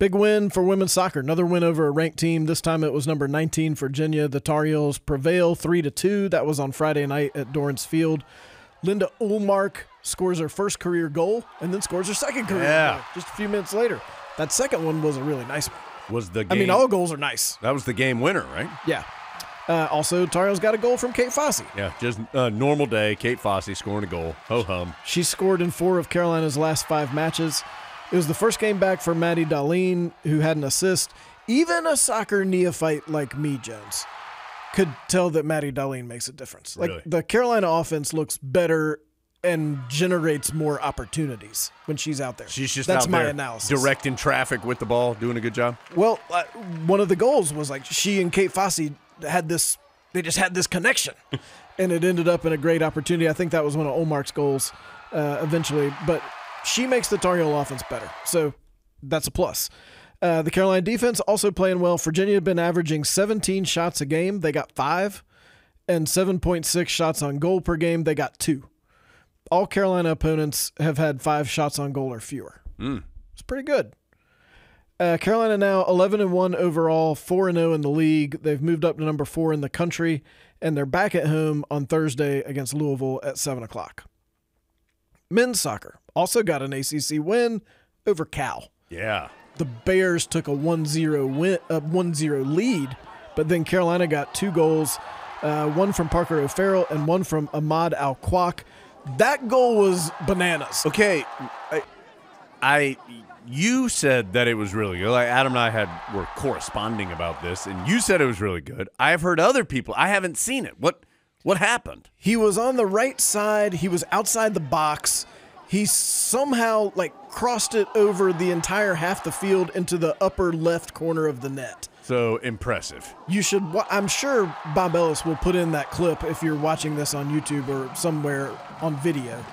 Big win for women's soccer. Another win over a ranked team. This time it was number 19, Virginia. The Tar Heels prevail 3-2. That was on Friday night at Dorrance Field. Linda Ullmark scores her first career goal and then scores her second career goal just a few minutes later. That second one was a really nice one. All goals are nice. That was the game winner, right? Yeah. Also, Tar Heels got a goal from Kate Fossey. Yeah, just a normal day. Kate Fossey scoring a goal. Ho-hum. She scored in 4 of Carolina's last 5 matches. It was the first game back for Maddie Darlene, who had an assist. Even a soccer neophyte like me, Jones, could tell that Maddie Darlene makes a difference. Really? Like, the Carolina offense looks better and generates more opportunities when she's out there. She's just That's out my there analysis. directing traffic with the ball, doing a good job. Well, one of the goals was like she and Kate Fossey had this. They just had this connection, and it ended up in a great opportunity. I think that was one of Ullmark's goals eventually, but she makes the Tar Heel offense better, so that's a plus. The Carolina defense also playing well. Virginia had been averaging 17 shots a game. They got 5, and 7.6 shots on goal per game. They got 2. All Carolina opponents have had 5 shots on goal or fewer. It's pretty good. Carolina now 11-1 overall, 4-0 in the league. They've moved up to number 4 in the country, and they're back at home on Thursday against Louisville at 7 o'clock. Men's soccer also got an ACC win over Cal. Yeah. The Bears took a 1-0 lead, but then Carolina got 2 goals, one from Parker O'Farrell and one from Ahmad Al-Kwak. That goal was bananas. Okay, you said that it was really good. Like Adam and I were corresponding about this, and you said it was really good. I have heard other people. I haven't seen it. What happened? He was on the right side. He was outside the box. He somehow crossed it over the entire half the field into the upper left corner of the net. So impressive. You should. I'm sure Bob Ellis will put in that clip if you're watching this on YouTube or somewhere on video.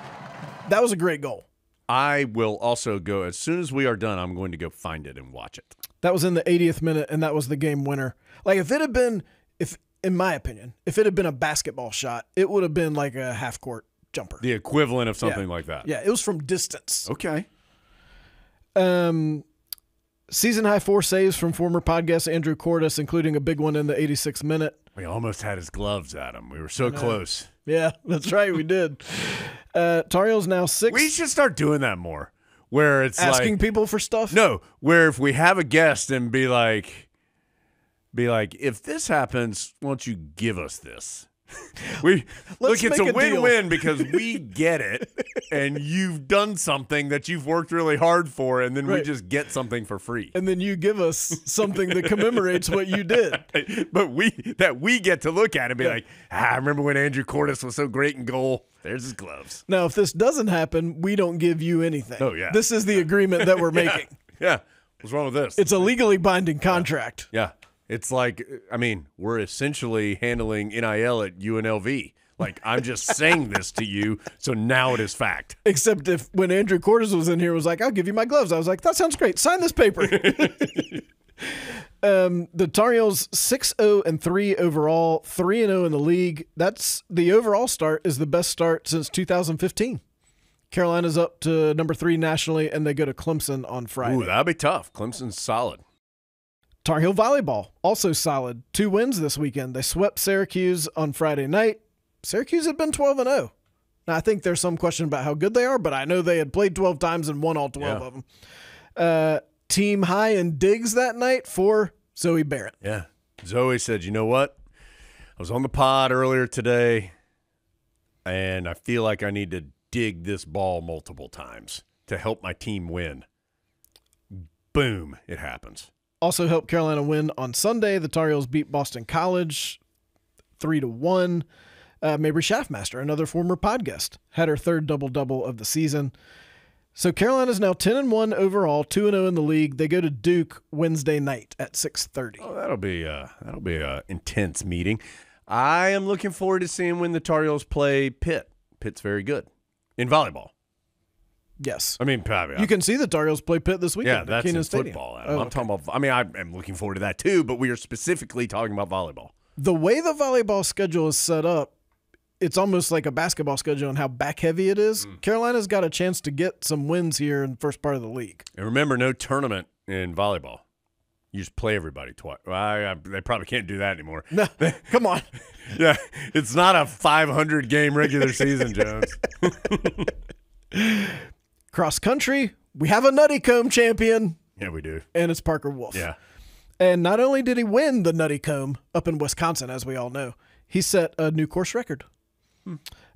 That was a great goal. I will also go, as soon as we are done, I'm going to go find it and watch it. That was in the 80th minute, and that was the game winner. In my opinion, if it had been a basketball shot, it would have been like a half-court jumper. The equivalent of something like that. Yeah, it was from distance. Okay. Season-high 4 saves from former podcast Andrew Cordes, including a big one in the 86th minute. We almost had his gloves at him. We were so close. Yeah, that's right, we did. Tar Heels now 6. We should start doing that more. Where it's asking people for stuff? No, where if we have a guest and be like, if this happens, won't you give us this? It's a win-win because we get it, and you've done something that you've worked really hard for, and then we just get something for free. And then you give us something that commemorates what you did. But we get to look at it and be like, I remember when Andrew Cordes was so great in goal. There's his gloves. Now, if this doesn't happen, we don't give you anything. Oh, yeah. This is the agreement that we're making. Yeah. What's wrong with this? It's a legally binding contract. Yeah. It's like, we're essentially handling NIL at UNLV. Like, I'm just saying this to you, so now it is fact. Except when Andrew Cordes was in here, was like, I'll give you my gloves. I was like, that sounds great. Sign this paper. The Tar Heels 6-0-3 overall, 3-0 in the league. That's the overall start is the best start since 2015. Carolina's up to number 3 nationally, and they go to Clemson on Friday. Ooh, that'll be tough. Clemson's solid. Tar Heel volleyball, also solid. 2 wins this weekend. They swept Syracuse on Friday night. Syracuse had been 12-0. Now, I think there's some question about how good they are, but I know they had played 12 times and won all 12 of them. Team high in digs that night for Zoe Barrett. Yeah. Zoe said, you know what? I was on the pod earlier today, and I feel like I need to dig this ball multiple times to help my team win. Boom. It happens. Also helped Carolina win on Sunday. The Tar Heels beat Boston College 3-1. Mabry Schaffmaster, another former pod guest, had her 3rd double-double of the season. So Carolina's now 10-1 overall, 2-0 in the league. They go to Duke Wednesday night at 6:30. Oh, that'll be a intense meeting. I am looking forward to seeing when the Tar Heels play Pitt. Pitt's very good in volleyball. Yes. Probably. You can see the Tar Heels play Pitt this weekend. Yeah, that's Kenan in Stadium. football. Adam. I'm talking about. I'm looking forward to that too. But we are specifically talking about volleyball. The way the volleyball schedule is set up, it's almost like a basketball schedule and how back heavy it is. Carolina's got a chance to get some wins here in the first part of the league. And remember, no tournament in volleyball. You just play everybody twice. Well, they probably can't do that anymore. No, come on. Yeah, it's not a 500-game regular season, Jones. Cross country, we have a Nutty Comb champion. Yeah, we do. And it's Parker Wolf. Yeah. And not only did he win the Nutty Comb up in Wisconsin, as we all know, he set a new course record.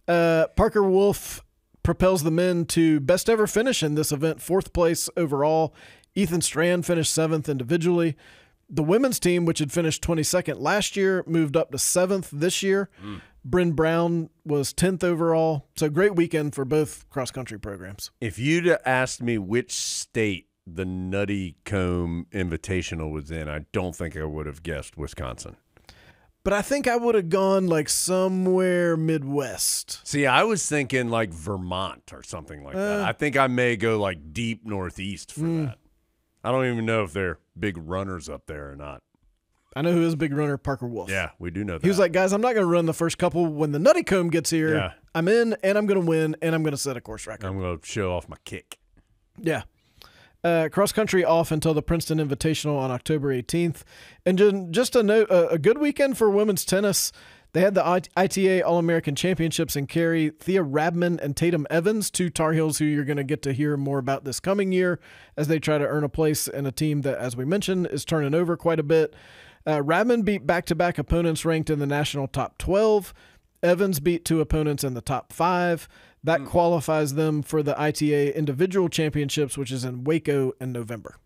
Parker Wolf propels the men to best ever finish in this event, 4th place overall. Ethan Strand finished 7th individually. The women's team, which had finished 22nd last year, moved up to 7th this year. Bryn Brown was 10th overall. So great weekend for both cross-country programs. If you'd asked me which state the Nutty Comb Invitational was in, I don't think I would have guessed Wisconsin. But I think I would have gone like somewhere Midwest. See, I was thinking like Vermont or something like that. I think I may go like deep Northeast for that. I don't even know if they're big runners up there or not. I know who is a big runner, Parker Wolf. Yeah, we do know that. He was like, guys, I'm not going to run the first couple. When the Nutty Comb gets here, Yeah. I'm in, and I'm going to win, and I'm going to set a course record. I'm going to show off my kick. Yeah. Cross country off until the Princeton Invitational on October 18th. And just a note, a good weekend for women's tennis. They had the ITA All-American Championships in Cary. Thea Rabman and Tatum Evans, 2 Tar Heels who you're going to get to hear more about this coming year as they try to earn a place in a team that, as we mentioned, is turning over quite a bit. Rabman beat back-to-back opponents ranked in the national top 12. Evans beat 2 opponents in the top 5. That qualifies them for the ITA Individual Championships, which is in Waco in November.